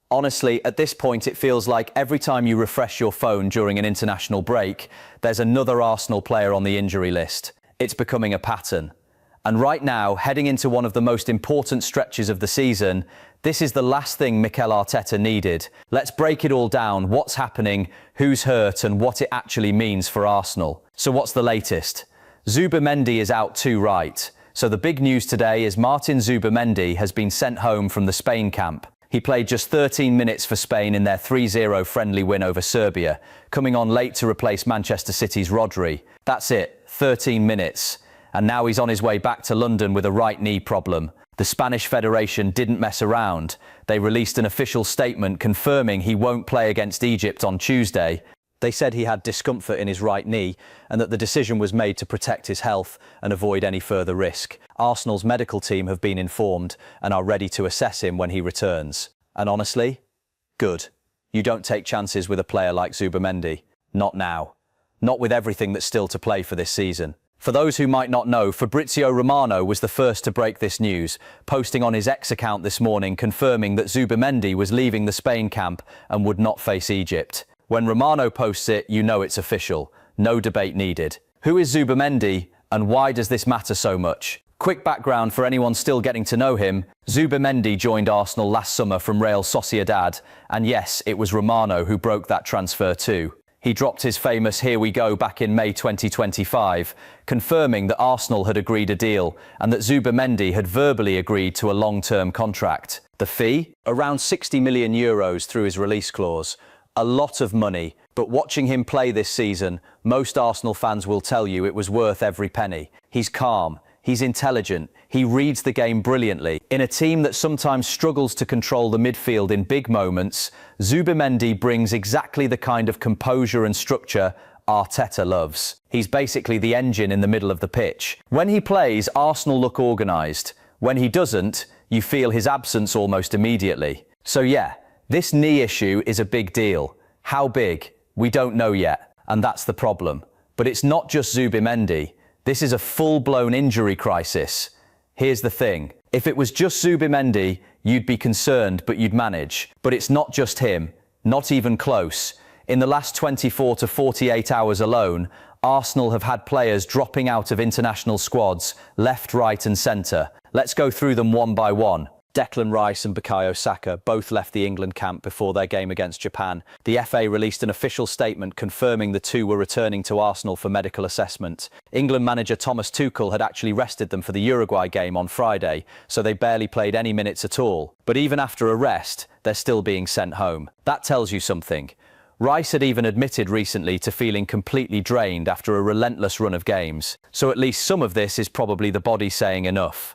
Honestly, at this point it feels like every time you refresh your phone during an international break, there's another Arsenal player on the injury list. It's becoming a pattern. And right now, heading into one of the most important stretches of the season, this is the last thing Mikel Arteta needed. Let's break it all down, what's happening, who's hurt, and what it actually means for Arsenal. So what's the latest? Zubimendi is out too, right? So the big news today is Martin Zubimendi has been sent home from the Spain camp. He played just 13 minutes for Spain in their 3-0 friendly win over Serbia, coming on late to replace Manchester City's Rodri. That's it, 13 minutes. And now he's on his way back to London with a right knee problem. The Spanish Federation didn't mess around. They released an official statement confirming he won't play against Egypt on Tuesday. They said he had discomfort in his right knee and that the decision was made to protect his health and avoid any further risk. Arsenal's medical team have been informed and are ready to assess him when he returns. And honestly, good. You don't take chances with a player like Zubimendi. Not now. Not with everything that's still to play for this season. For those who might not know, Fabrizio Romano was the first to break this news, posting on his X account this morning confirming that Zubimendi was leaving the Spain camp and would not face Egypt. When Romano posts it, you know it's official. No debate needed. Who is Zubimendi and why does this matter so much? Quick background for anyone still getting to know him. Zubimendi joined Arsenal last summer from Real Sociedad, and yes, it was Romano who broke that transfer too. He dropped his famous "here we go" back in May 2025, confirming that Arsenal had agreed a deal and that Zubimendi had verbally agreed to a long-term contract. The fee? Around €60 million through his release clause. A lot of money, but watching him play this season, most Arsenal fans will tell you it was worth every penny. He's calm, he's intelligent, he reads the game brilliantly. In a team that sometimes struggles to control the midfield in big moments, Zubimendi brings exactly the kind of composure and structure Arteta loves. He's basically the engine in the middle of the pitch. When he plays, Arsenal look organised. When he doesn't, you feel his absence almost immediately. So yeah, this knee issue is a big deal. How big? We don't know yet, and that's the problem. But it's not just Zubimendi. This is a full-blown injury crisis. Here's the thing. If it was just Zubimendi, you'd be concerned, but you'd manage. But it's not just him. Not even close. In the last 24 to 48 hours alone, Arsenal have had players dropping out of international squads, left, right and centre. Let's go through them one by one. Declan Rice and Bukayo Saka both left the England camp before their game against Japan. The FA released an official statement confirming the two were returning to Arsenal for medical assessment. England manager Thomas Tuchel had actually rested them for the Uruguay game on Friday, so they barely played any minutes at all. But even after a rest, they're still being sent home. That tells you something. Rice had even admitted recently to feeling completely drained after a relentless run of games. So at least some of this is probably the body saying enough.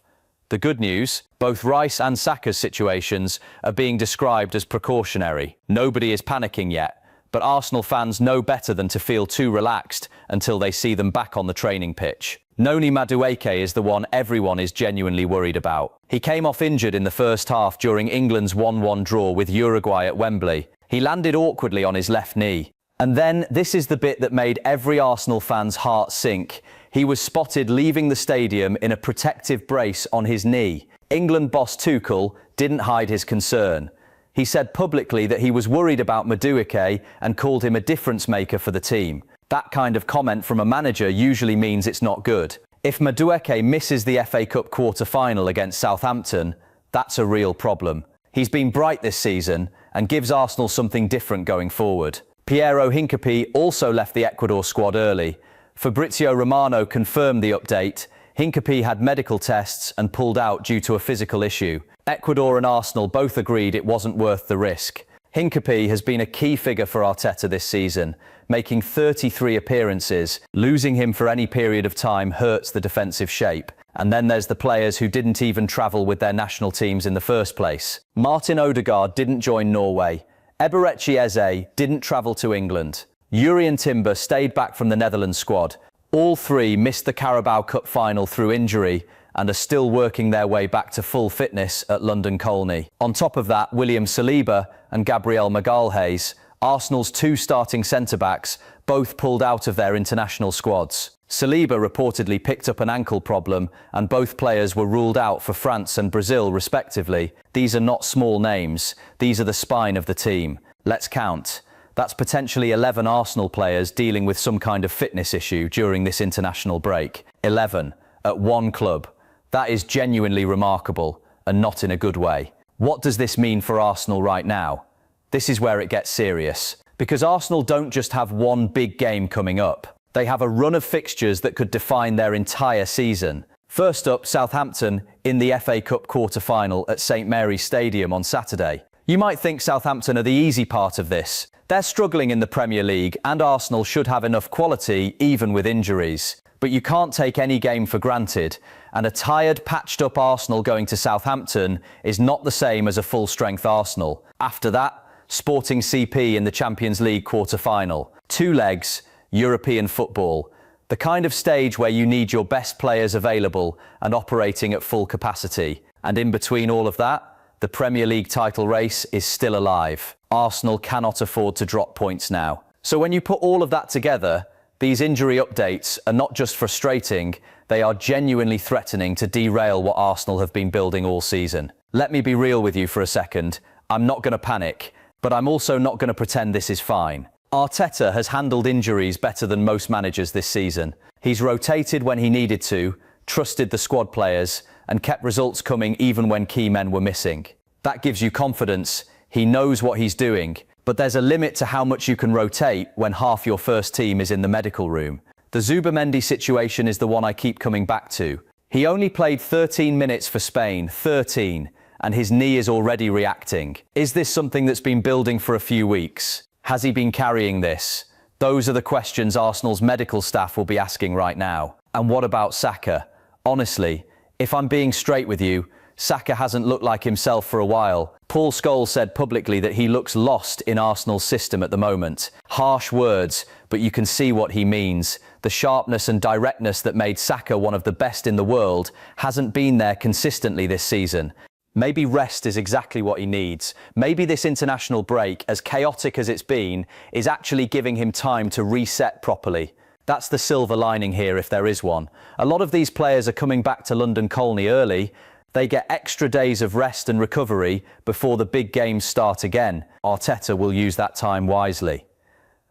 The good news, both Rice and Saka's situations are being described as precautionary. Nobody is panicking yet, but Arsenal fans know better than to feel too relaxed until they see them back on the training pitch. Noni Madueke is the one everyone is genuinely worried about. He came off injured in the first half during England's 1-1 draw with Uruguay at Wembley. He landed awkwardly on his left knee. And then this is the bit that made every Arsenal fan's heart sink. He was spotted leaving the stadium in a protective brace on his knee. England boss Tuchel didn't hide his concern. He said publicly that he was worried about Madueke and called him a difference maker for the team. That kind of comment from a manager usually means it's not good. If Madueke misses the FA Cup quarter-final against Southampton, that's a real problem. He's been bright this season and gives Arsenal something different going forward. Piero Hincapié also left the Ecuador squad early. Fabrizio Romano confirmed the update. Hincapié had medical tests and pulled out due to a physical issue. Ecuador and Arsenal both agreed it wasn't worth the risk. Hincapié has been a key figure for Arteta this season, making 33 appearances. Losing him for any period of time hurts the defensive shape. And then there's the players who didn't even travel with their national teams in the first place. Martin Odegaard didn't join Norway. Eberechi Eze didn't travel to England. Jurrien Timber stayed back from the Netherlands squad. All three missed the Carabao Cup final through injury and are still working their way back to full fitness at London Colney. On top of that, William Saliba and Gabriel Magalhaes, Arsenal's two starting centre-backs, both pulled out of their international squads. Saliba reportedly picked up an ankle problem, and both players were ruled out for France and Brazil respectively. These are not small names. These are the spine of the team. Let's count. That's potentially 11 Arsenal players dealing with some kind of fitness issue during this international break. 11 at one club. That is genuinely remarkable, and not in a good way. What does this mean for Arsenal right now? This is where it gets serious, because Arsenal don't just have one big game coming up. They have a run of fixtures that could define their entire season. First up, Southampton in the FA Cup quarter-final at St Mary's Stadium on Saturday. You might think Southampton are the easy part of this. They're struggling in the Premier League, and Arsenal should have enough quality even with injuries. But you can't take any game for granted, and a tired, patched-up Arsenal going to Southampton is not the same as a full-strength Arsenal. After that, Sporting CP in the Champions League quarter-final. 2 legs, European football. The kind of stage where you need your best players available and operating at full capacity. And in between all of that, the Premier League title race is still alive. Arsenal cannot afford to drop points now. So when you put all of that together, these injury updates are not just frustrating, they are genuinely threatening to derail what Arsenal have been building all season. Let me be real with you for a second. I'm not going to panic, but I'm also not going to pretend this is fine. Arteta has handled injuries better than most managers this season. He's rotated when he needed to, trusted the squad players, and kept results coming even when key men were missing. That gives you confidence. He knows what he's doing. But there's a limit to how much you can rotate when half your first team is in the medical room. The Zubimendi situation is the one I keep coming back to. He only played 13 minutes for Spain, 13, and his knee is already reacting. Is this something that's been building for a few weeks? Has he been carrying this? Those are the questions Arsenal's medical staff will be asking right now. And what about Saka? Honestly, if I'm being straight with you, Saka hasn't looked like himself for a while. Paul Scholes said publicly that he looks lost in Arsenal's system at the moment. Harsh words, but you can see what he means. The sharpness and directness that made Saka one of the best in the world hasn't been there consistently this season. Maybe rest is exactly what he needs. Maybe this international break, as chaotic as it's been, is actually giving him time to reset properly. That's the silver lining here, if there is one. A lot of these players are coming back to London Colney early. They get extra days of rest and recovery before the big games start again. Arteta will use that time wisely.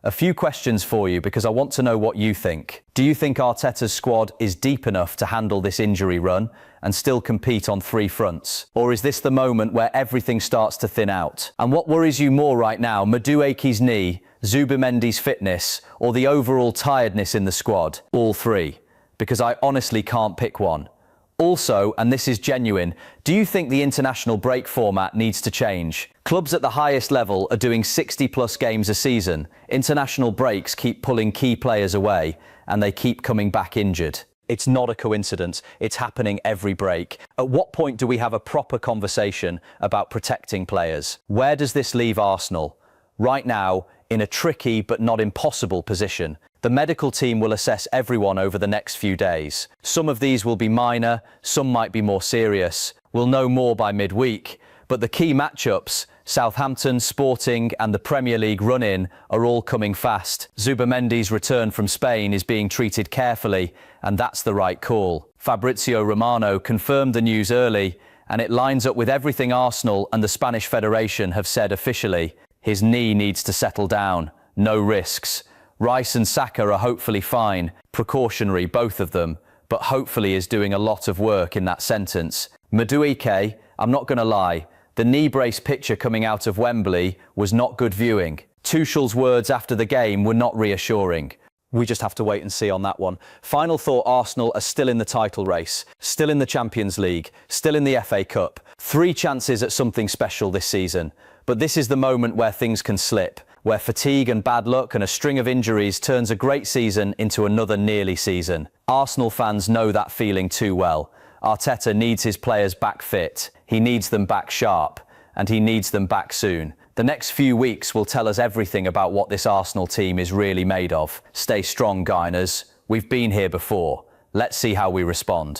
A few questions for you because I want to know what you think. Do you think Arteta's squad is deep enough to handle this injury run and still compete on 3 fronts? Or is this the moment where everything starts to thin out? And what worries you more right now, Madueke's knee, Zubimendi's fitness, or the overall tiredness in the squad? All 3. Because I honestly can't pick one. Also, and this is genuine, do you think the international break format needs to change? Clubs at the highest level are doing 60+ games a season. International breaks keep pulling key players away, and they keep coming back injured. It's not a coincidence. It's happening every break. At what point do we have a proper conversation about protecting players? Where does this leave Arsenal? Right now, in a tricky but not impossible position. The medical team will assess everyone over the next few days. Some of these will be minor, some might be more serious. We'll know more by midweek. But the key matchups, Southampton, Sporting and the Premier League run-in, are all coming fast. Zubimendi's return from Spain is being treated carefully, and that's the right call. Fabrizio Romano confirmed the news early, and it lines up with everything Arsenal and the Spanish Federation have said officially. His knee needs to settle down. No risks. Rice and Saka are hopefully fine, precautionary both of them, but hopefully is doing a lot of work in that sentence. Madueke, I'm not going to lie, the knee brace picture coming out of Wembley was not good viewing. Tuchel's words after the game were not reassuring. We just have to wait and see on that one. Final thought, Arsenal are still in the title race, still in the Champions League, still in the FA Cup. 3 chances at something special this season. But this is the moment where things can slip, where fatigue and bad luck and a string of injuries turns a great season into another nearly season. Arsenal fans know that feeling too well. Arteta needs his players back fit, he needs them back sharp, and he needs them back soon. The next few weeks will tell us everything about what this Arsenal team is really made of. Stay strong, Gunners. We've been here before. Let's see how we respond.